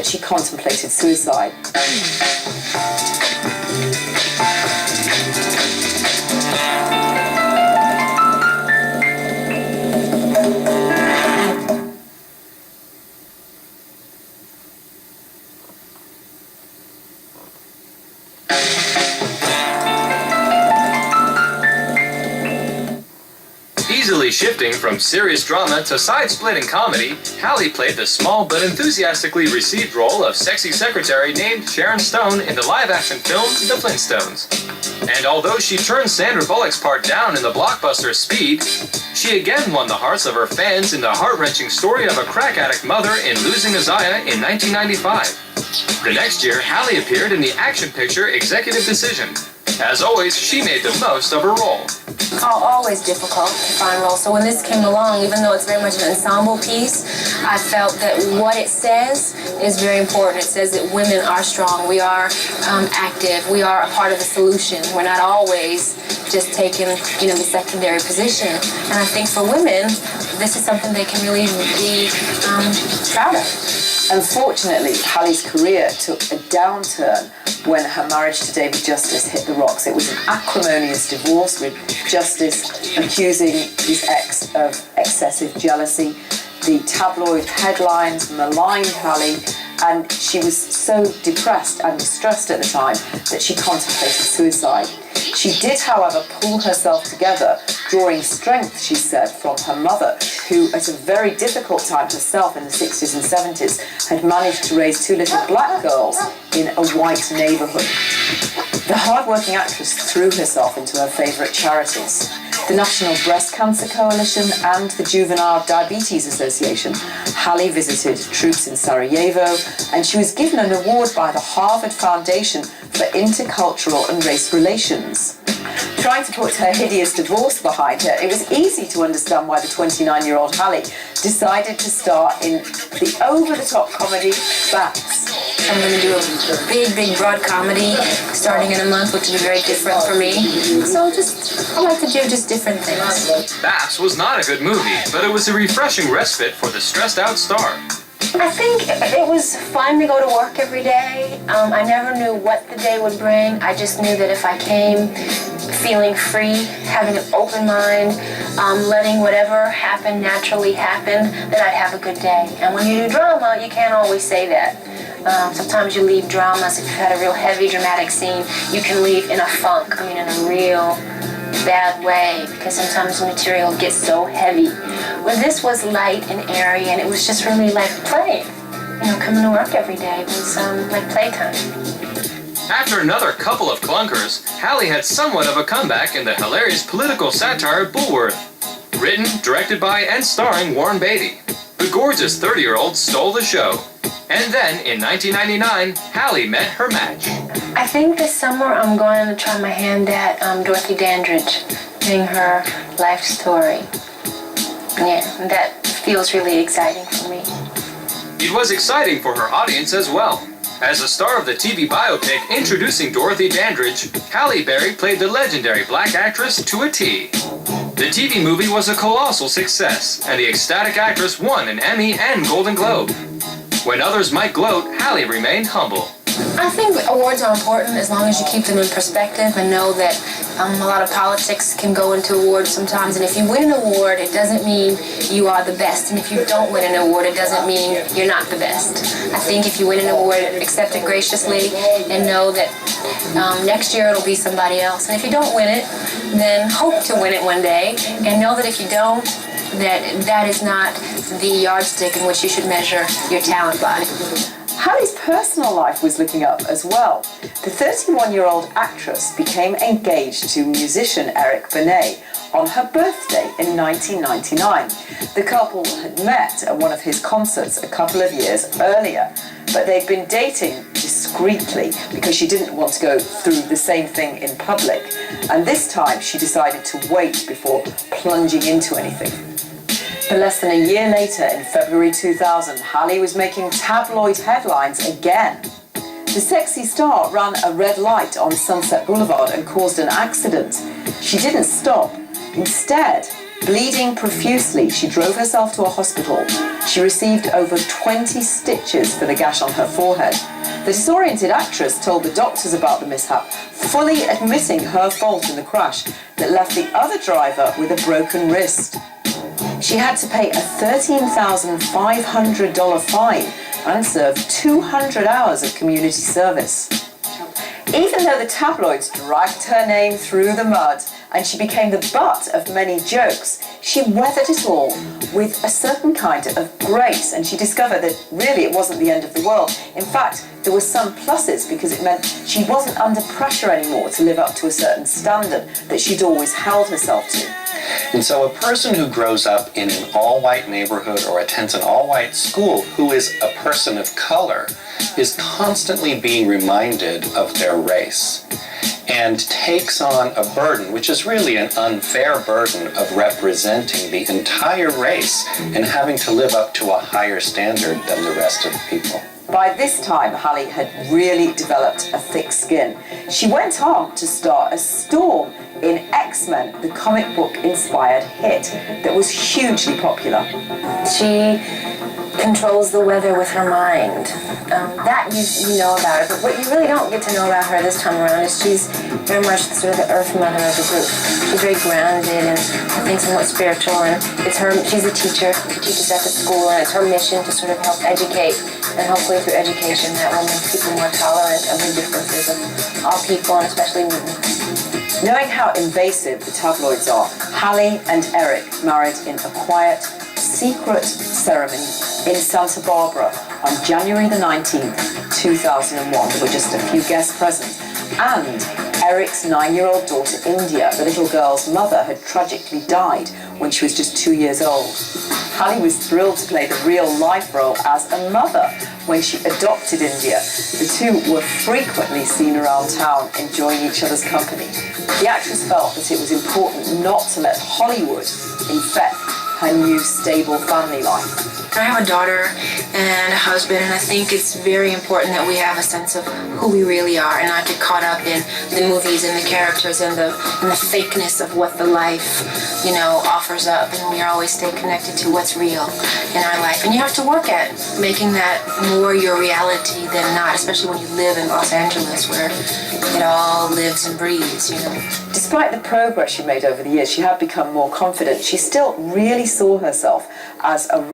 that she contemplated suicide. Easily shifting from serious drama to side-splitting comedy, Hallie played the small but enthusiastically received role of sexy secretary named Sharon Stone in the live-action film The Flintstones. And although she turned Sandra Bullock's part down in the blockbuster Speed, she again won the hearts of her fans in the heart-wrenching story of a crack addict mother in Losing Isaiah in 1995. The next year, Hallie appeared in the action picture Executive Decision. As always, she made the most of her role. Always difficult to find roles. So when this came along, even though it's very much an ensemble piece, I felt that what it says is very important. It says that women are strong, we are active, we are a part of the solution. We're not always just taking, the secondary position. And I think for women, this is something they can really be proud of. Unfortunately, Hallie's career took a downturn when her marriage to David Justice hit the rocks. It was an acrimonious divorce, with Justice accusing his ex of excessive jealousy. The tabloid headlines maligned Hallie, and she was so depressed and distressed at the time that she contemplated suicide. She did, however, pull herself together, drawing strength, she said, from her mother, who at a very difficult time herself in the 60s and 70s had managed to raise two little black girls in a white neighbourhood. The hard-working actress threw herself into her favourite charities, the National Breast Cancer Coalition and the Juvenile Diabetes Association. Hallie visited troops in Sarajevo, and she was given an award by the Harvard Foundation for Intercultural and Race Relations. Trying to put her hideous divorce behind her, it was easy to understand why the 29-year-old Hallie decided to star in the over-the-top comedy Bats. I'm going to do a big, broad comedy starting in a month, which will be very different for me. So I like to do just different things. Baps was not a good movie, but it was a refreshing respite for the stressed-out star. I think it was fun to go to work every day. I never knew what the day would bring. I just knew that if I came feeling free, having an open mind, letting whatever happened naturally happen, that I'd have a good day. And when you do drama, you can't always say that. Sometimes you leave dramas, if you've had a real heavy dramatic scene, you can leave in a funk, in a real bad way, because sometimes the material gets so heavy. Well, this was light and airy, and it was just really like playing. Coming to work every day was like playtime. After another couple of clunkers, Hallie had somewhat of a comeback in the hilarious political satire Bulworth. Written, directed by, and starring Warren Beatty. The gorgeous 30-year-old stole the show. And then, in 1999, Hallie met her match. I think this summer I'm going to try my hand at Dorothy Dandridge, doing her life story. Yeah, that feels really exciting for me. It was exciting for her audience as well. As a star of the TV biopic introducing Dorothy Dandridge, Halle Berry played the legendary black actress to a T. The TV movie was a colossal success, and the ecstatic actress won an Emmy and Golden Globe. When others might gloat, Hallie remained humble. I think awards are important as long as you keep them in perspective and know that a lot of politics can go into awards sometimes. And if you win an award, it doesn't mean you are the best. And if you don't win an award, it doesn't mean you're not the best. I think if you win an award, accept it graciously and know that next year it'll be somebody else. And if you don't win it, then hope to win it one day. And know that if you don't, that is not the yardstick in which you should measure your talent by. Hallie's personal life was looking up as well. The 31-year-old actress became engaged to musician Eric Benet on her birthday in 1999. The couple had met at one of his concerts a couple of years earlier, but they'd been dating discreetly because she didn't want to go through the same thing in public. And this time she decided to wait before plunging into anything. But less than a year later, in February 2000, Hallie was making tabloid headlines again. The sexy star ran a red light on Sunset Boulevard and caused an accident. She didn't stop. Instead, Bleeding profusely, she drove herself to a hospital. She received over 20 stitches for the gash on her forehead. The disoriented actress told the doctors about the mishap, fully admitting her fault in the crash that left the other driver with a broken wrist. She had to pay a $13,500 fine and serve 200 hours of community service. Even though the tabloids dragged her name through the mud and she became the butt of many jokes, she weathered it all with a certain kind of grace, and she discovered that really it wasn't the end of the world. In fact, there were some pluses because it meant she wasn't under pressure anymore to live up to a certain standard that she'd always held herself to. And so a person who grows up in an all-white neighborhood or attends an all-white school who is a person of color is constantly being reminded of their race and takes on a burden, which is really an unfair burden of representing the entire race and having to live up to a higher standard than the rest of the people. By this time, Hallie had really developed a thick skin. She went on to star as Storm in X-Men, the comic book-inspired hit that was hugely popular. She controls the weather with her mind. That you know about her, but what you really don't get to know about her this time around is she's very much sort of the earth mother of the group. She's very grounded and I think somewhat spiritual, and she's a teacher. She teaches at the school, and it's her mission to sort of help educate, and hopefully through education that will make people more tolerant of the differences of all people, and especially mutants. Knowing how invasive the tabloids are, Hallie and Eric married in a quiet, secret ceremony in Santa Barbara on January the 19th, 2001. There were just a few guests present. And Eric's 9-year-old daughter, India, the little girl's mother, had tragically died when she was just 2 years old. Hallie was thrilled to play the real-life role as a mother when she adopted India. The two were frequently seen around town enjoying each other's company. The actress felt that it was important not to let Hollywood infect her new stable family life. I have a daughter and a husband, and I think it's very important that we have a sense of who we really are and not get caught up in the movies and the characters and the fakeness of what the life, offers up, and we always stay connected to what's real in our life. And you have to work at making that more your reality than not, especially when you live in Los Angeles where it all lives and breathes, Despite the progress she made over the years, she had become more confident. She still really saw herself as a